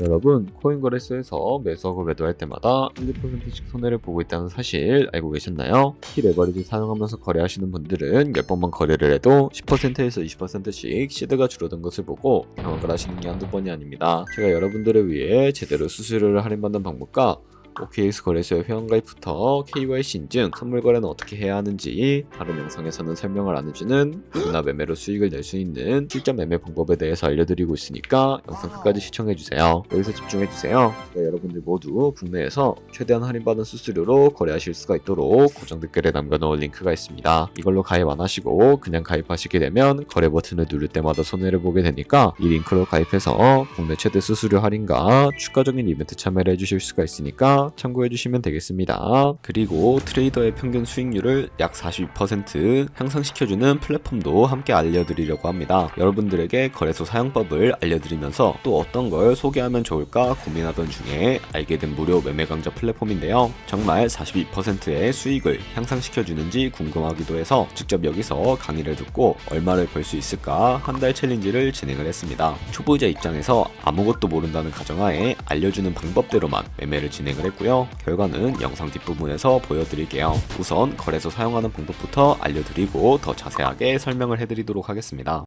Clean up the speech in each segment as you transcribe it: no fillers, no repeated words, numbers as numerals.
여러분, 코인 거래소에서 매수하고 매도할 때마다 1~2%씩 손해를 보고 있다는 사실 알고 계셨나요? 특히 레버리지 사용하면서 거래하시는 분들은 몇 번만 거래를 해도 10%에서 20%씩 시드가 줄어든 것을 보고 경악을 하시는 게 한두 번이 아닙니다. 제가 여러분들을 위해 제대로 수수료를 할인받는 방법과 OKX 거래소의 회원가입부터 KYC 인증, 선물 거래는 어떻게 해야 하는지 다른 영상에서는 설명을 안 해주는 누구나 매매로 수익을 낼 수 있는 실전 매매 방법에 대해서 알려드리고 있으니까 영상 끝까지 시청해주세요. 여기서 집중해주세요. 여러분들 모두 국내에서 최대한 할인받은 수수료로 거래하실 수가 있도록 고정 댓글에 남겨놓은 링크가 있습니다. 이걸로 가입 안 하시고 그냥 가입하시게 되면 거래 버튼을 누를 때마다 손해를 보게 되니까 이 링크로 가입해서 국내 최대 수수료 할인과 추가적인 이벤트 참여를 해주실 수가 있으니까 참고해주시면 되겠습니다. 그리고 트레이더의 평균 수익률을 약 42% 향상시켜주는 플랫폼도 함께 알려드리려고 합니다. 여러분들에게 거래소 사용법을 알려드리면서 또 어떤 걸 소개하면 좋을까 고민하던 중에 알게 된 무료 매매 강좌 플랫폼인데요. 정말 42%의 수익을 향상시켜주는지 궁금하기도 해서 직접 여기서 강의를 듣고 얼마를 벌 수 있을까 한 달 챌린지를 진행을 했습니다. 초보자 입장에서 아무것도 모른다는 가정하에 알려주는 방법대로만 매매를 진행을 했고요. 결과는 영상 뒷부분에서 보여드릴게요. 우선 거래소 사용하는 방법부터 알려드리고 더 자세하게 설명을 해드리도록 하겠습니다.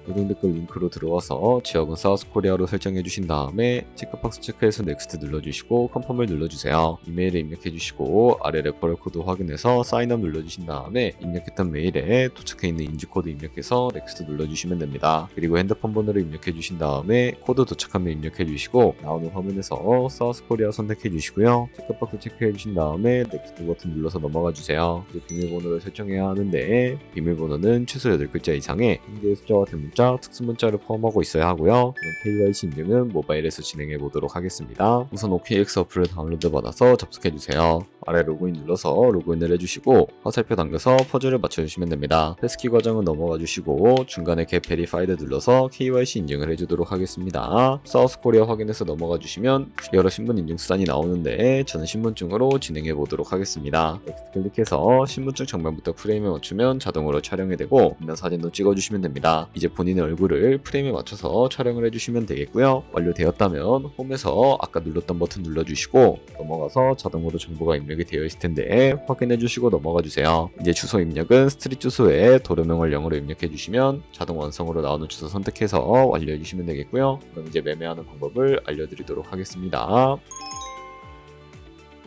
고정 댓글 링크로 들어와서 지역은 사우스코리아로 설정해 주신 다음에 체크박스 체크해서 넥스트 눌러주시고 컨펌을 눌러주세요. 이메일에 입력해 주시고 아래 레퍼럴 코드 확인해서 사인업 눌러주신 다음에 입력했던 메일에 도착해 있는 인증코드 입력해서 넥스트 눌러주시면 됩니다. 그리고 핸드폰 번호를 입력해 주신 다음에 코드 도착하면 입력해 주시고 나오는 화면에서 사우스코리아 선택해 주시고요. 체크박스 체크해 주신 다음에 넥스트 버튼 눌러서 넘어가 주세요. 이제 비밀번호를 설정해야 하는데 비밀번호는 최소 8글자 이상의 한 개의 숫자와 대문자 특수문자를 포함하고 있어야 하고요. KYC 인증은 모바일에서 진행해 보도록 하겠습니다. 우선 OKX 어플을 다운로드 받아서 접속해 주세요. 아래 로그인 눌러서 로그인을 해주시고 화살표 당겨서 퍼즐을 맞춰주시면 됩니다. 패스키 과정은 넘어가 주시고 중간에 get verified 눌러서 KYC 인증을 해주도록 하겠습니다. 사우스코리아 확인해서 넘어가 주시면 여러 신분 인증 수단이 나오는데 저는 신분증으로 진행해 보도록 하겠습니다. 넥스트 클릭해서 신분증 정면부터 프레임에 맞추면 자동으로 촬영이 되고 뒷면 사진도 찍어주시면 됩니다. 이제 본인의 얼굴을 프레임에 맞춰서 촬영을 해주시면 되겠고요. 완료되었다면 홈에서 아까 눌렀던 버튼 눌러주시고 넘어가서 자동으로 정보가 입력이 되어 있을 텐데 확인해 주시고 넘어가 주세요. 이제 주소 입력은 스트릿 주소에 도로명을 0으로 입력해 주시면 자동 완성으로 나오는 주소 선택해서 완료해 주시면 되겠고요. 그럼 이제 매매하는 방법을 알려드리도록 하겠습니다.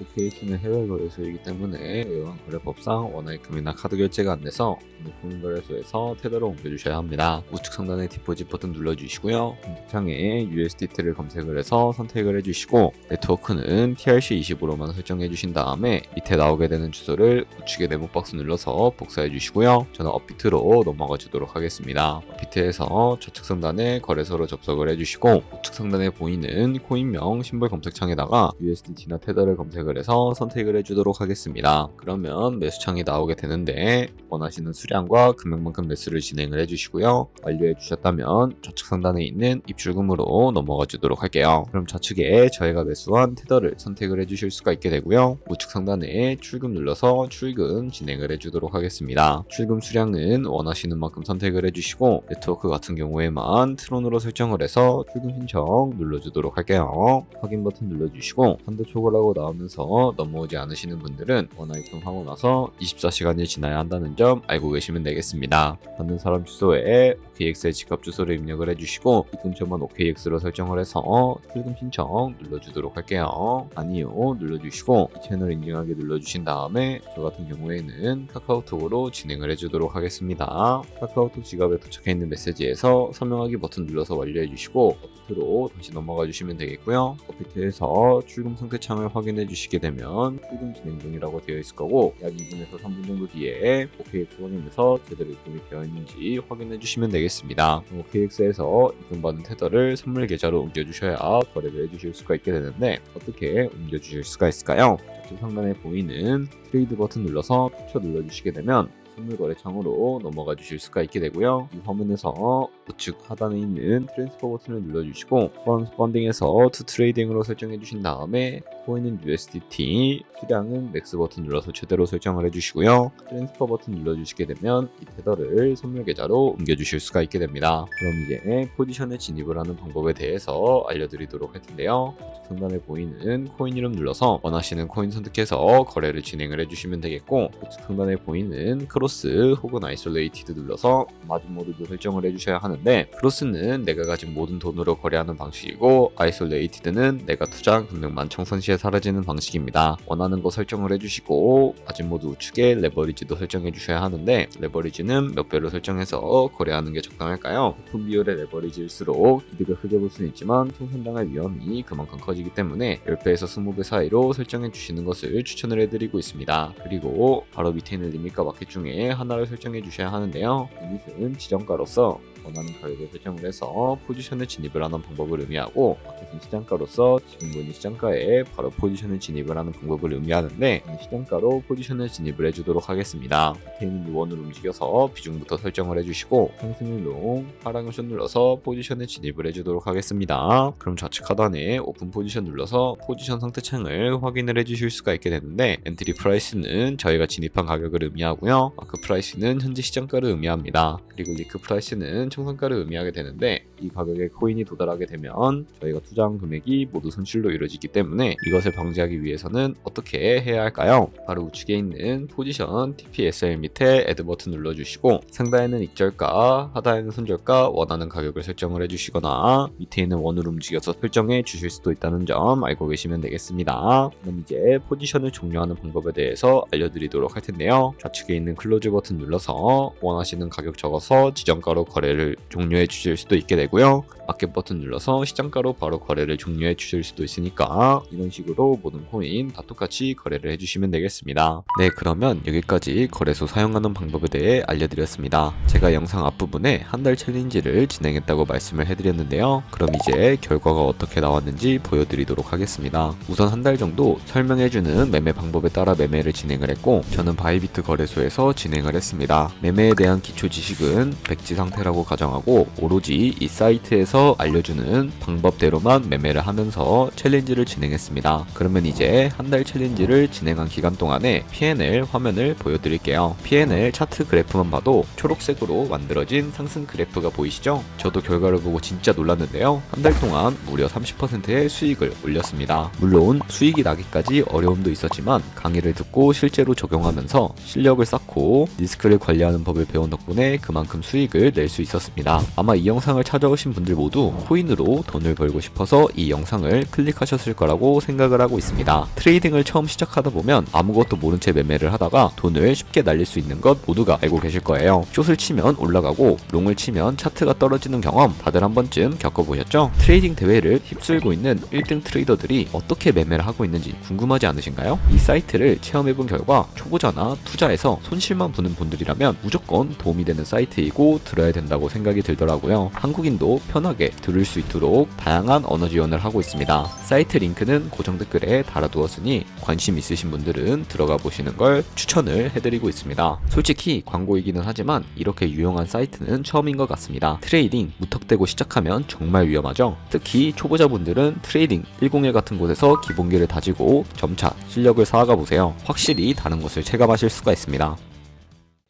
OKX는 해외 거래소이기 때문에 외환거래법상 원화입금이나 카드 결제가 안 돼서 코인 거래소에서 테더로 옮겨주셔야 합니다. 우측 상단에 디포짓 버튼 눌러주시고요. 검색창에 USDT를 검색을 해서 선택을 해주시고 네트워크는 TRC20으로만 설정해 주신 다음에 밑에 나오게 되는 주소를 우측에 네모 박스 눌러서 복사해 주시고요. 저는 업비트로 넘어가 주도록 하겠습니다. 업비트에서 좌측 상단에 거래소로 접속을 해주시고 우측 상단에 보이는 코인명 심볼 검색창에다가 USDT나 테더를 검색을 해서 선택을 해주도록 하겠습니다. 그러면 매수창이 나오게 되는데 원하시는 수량과 금액만큼 매수를 진행을 해주시고요. 완료해 주셨다면 좌측 상단에 있는 입출금으로 넘어가 주도록 할게요. 그럼 좌측에 저희가 매수한 테더를 선택을 해주실 수가 있게 되고요. 우측 상단에 출금 눌러서 출금 진행을 해주도록 하겠습니다. 출금 수량은 원하시는 만큼 선택을 해주시고 네트워크 같은 경우에만 트론으로 설정을 해서 출금 신청 눌러주도록 할게요. 확인 버튼 눌러주시고 한도 초과라고 나오면서 넘어오지 않으시는 분들은 원화입금하고 나서 24시간이 지나야 한다는 점 알고 계시면 되겠습니다. 받는 사람 주소에 OKX의 지갑 주소를 입력을 해주시고 입금처만 OKX로 설정을 해서 출금 신청 눌러주도록 할게요. 아니요 눌러주시고 이 채널 인증하기 눌러주신 다음에 저 같은 경우에는 카카오톡으로 진행을 해주도록 하겠습니다. 카카오톡 지갑에 도착해 있는 메시지에서 설명하기 버튼 눌러서 완료해 주시고 업비트로 다시 넘어가 주시면 되겠고요. 업비트에서 출금 상태 창을 확인해 주시게 되면 출금 진행 중이라고 되어 있을 거고 약 2분에서 3분 정도 뒤에 OKX 확인해서 제대로 입금이 되어 있는지 확인해 주시면 되겠습니다. OKX에서 입금받은 테더를 선물 계좌로 옮겨주셔야 거래를 해주실 수가 있게 되는데 어떻게 옮겨주실 수가 있을까요? 좌측 상단에 보이는 트레이드 버튼 눌러서 캡처 눌러주시게 되면 선물 거래 창으로 넘어가 주실 수가 있게 되고요. 이 화면에서 우측 하단에 있는 트랜스퍼 버튼을 눌러주시고 펀딩에서 투 트레이딩으로 설정해 주신 다음에 코인은 USDT, 수량은 맥스 버튼 눌러서 최대로 설정을 해주시고요. 트랜스퍼 버튼 눌러주시게 되면 이 테더를 선물 계좌로 옮겨주실 수가 있게 됩니다. 그럼 이제 포지션에 진입을 하는 방법에 대해서 알려드리도록 할 텐데요. 상단에 보이는 코인 이름 눌러서 원하시는 코인 선택해서 거래를 진행을 해주시면 되겠고, 우측 상단에 보이는 크로스 혹은 아이솔레이티드 눌러서 마진 모드도 설정을 해주셔야 하는데, 크로스는 내가 가진 모든 돈으로 거래하는 방식이고 아이솔레이티드는 내가 투자한 금액만 청산 시에 사라지는 방식입니다. 원하는 거 설정을 해주시고 마진 모드 우측에 레버리지도 설정해 주셔야 하는데, 레버리지는 몇 배로 설정해서 거래하는 게 적당할까요? 높은 비율의 레버리지일수록 이득을 크게 볼 수는 있지만 청산당할 위험이 그만큼 커지기 때문에 10배에서 20배 사이로 설정해 주시는 것을 추천을 해드리고 있습니다. 그리고 바로 밑에 있는 리밋과 마켓 중에 하나를 설정해 주셔야 하는데요. 리밋은 지정가로서 원하는 가격을 설정을 해서 포지션에 진입을 하는 방법을 의미하고, 마켓은 시장가로서 지금 보이는 시장가에 바로 포지션에 진입을 하는 방법을 의미하는데, 시장가로 포지션에 진입을 해주도록 하겠습니다. 밑에 있는 요원을 움직여서 비중부터 설정을 해주시고 상승을 롱, 하락을 숏 눌러서 포지션에 진입을 해주도록 하겠습니다. 그럼 좌측 하단에 오픈 포지션 눌러서 포지션 상태창을 확인을 해주실 수가 있게 되는데, 엔트리 프라이스는 저희가 진입한 가격을 의미하고요, 마크 프라이스는 현재 시장가를 의미합니다. 그리고 리크 프라이스는 청산가를 의미하게 되는데, 이 가격에 코인이 도달하게 되면 저희가 투자한 금액이 모두 손실로 이루어지기 때문에 이것을 방지하기 위해서는 어떻게 해야 할까요? 바로 우측에 있는 포지션 TPSL 밑에 애드 버튼 눌러주시고 상단에는 익절가, 하단에는 손절가 원하는 가격을 설정을 해주시거나 밑에 있는 원을 움직여서 설정해 주실 수도 있다는 점 알고 계시면 되겠습니다. 그럼 이제 포지션을 종료하는 방법에 대해서 알려드리도록 할 텐데요. 좌측에 있는 클로즈 버튼 눌러서 원하시는 가격 적어서 지정가로 거래를 종료해 주실 수도 있게 되고요. 마켓 버튼 눌러서 시장가로 바로 거래를 종료해 주실 수도 있으니까 이런 식으로 모든 코인 다 똑같이 거래를 해주시면 되겠습니다. 네, 그러면 여기까지 거래소 사용하는 방법에 대해 알려드렸습니다. 제가 영상 앞부분에 한 달 챌린지를 진행했다고 말씀을 해드렸는데요. 그럼 이제 결과가 어떻게 나왔는지 보여드리도록 하겠습니다. 우선 한 달 정도 설명해주는 매매 방법에 따라 매매를 진행을 했고, 저는 바이비트 거래소에서 진행을 했습니다. 매매에 대한 기초 지식은 백지 상태라고 가정하고 오로지 이 사이트에서 알려주는 방법대로만 매매를 하면서 챌린지를 진행했습니다. 그러면 이제 한 달 챌린지를 진행한 기간 동안에 P&L 화면을 보여드릴게요. P&L 차트 그래프만 봐도 초록색으로 만들어진 상승 그래프가 보이시죠? 저도 결과를 보고 진짜 놀랐는데요. 한 달 동안 무려 30%의 수익을 올렸습니다. 물론 수익이 나기까지 어려움도 있었지만 강의를 듣고 실제로 적용하면서 실력을 쌓고 리스크를 관리하는 법을 배운 덕분에 그만큼 수익을 낼 수 있었습니다. 아마 이 영상을 찾아오신 분들 모두 코인으로 돈을 벌고 싶어서 이 영상을 클릭하셨을 거라고 생각을 하고 있습니다. 트레이딩을 처음 시작하다 보면 아무것도 모른 채 매매를 하다가 돈을 쉽게 날릴 수 있는 것 모두가 알고 계실 거예요. 숏을 치면 올라가고 롱을 치면 차트가 떨어지는 경험 다들 한 번쯤 겪어보셨죠? 트레이딩 대회를 휩쓸고 있는 1등 트레이더들이 어떻게 매매를 하고 있는지 궁금하지 않으신가요? 이 사이트를 체험해본 결과 초보자나 투자에서 손실만 보는 분들이라면 무조건 도움이 되는 사이트이고 들어야 된다고 생각이 들더라고요. 한국인도 편하게 들을 수 있도록 다양한 언어 지원을 하고 있습니다. 사이트 링크는 고정 댓글에 달아두었으니 관심 있으신 분들은 들어가 보시는 걸 추천을 해드리고 있습니다. 솔직히 광고이기는 하지만 이렇게 유용한 사이트는 처음인 것 같습니다. 트레이딩 무턱대고 시작하면 정말 위험하죠. 특히 초보자분들은 트레이딩 101 같은 곳에서 기본기를 다지고 점차 실력을 쌓아가 보세요. 확실히 다른 것을 체감하실 수가 있습니다.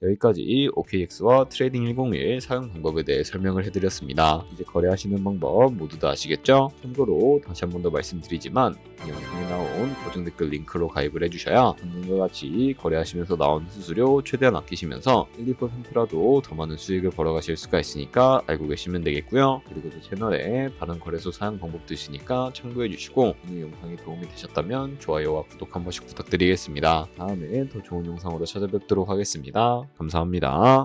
여기까지 OKX와 트레이딩 101 사용 방법에 대해 설명을 해드렸습니다. 이제 거래하시는 방법 모두 다 아시겠죠? 참고로 다시 한 번 더 말씀드리지만 이 영상에 나온 고정 댓글 링크로 가입을 해주셔야 방금과 같이 거래하시면서 나온 수수료 최대한 아끼시면서 1, 2%라도 더 많은 수익을 벌어가실 수가 있으니까 알고 계시면 되겠고요. 그리고 제 채널에 다른 거래소 사용 방법도 있으니까 참고해주시고 오늘 영상이 도움이 되셨다면 좋아요와 구독 한 번씩 부탁드리겠습니다. 다음에 더 좋은 영상으로 찾아뵙도록 하겠습니다. 감사합니다.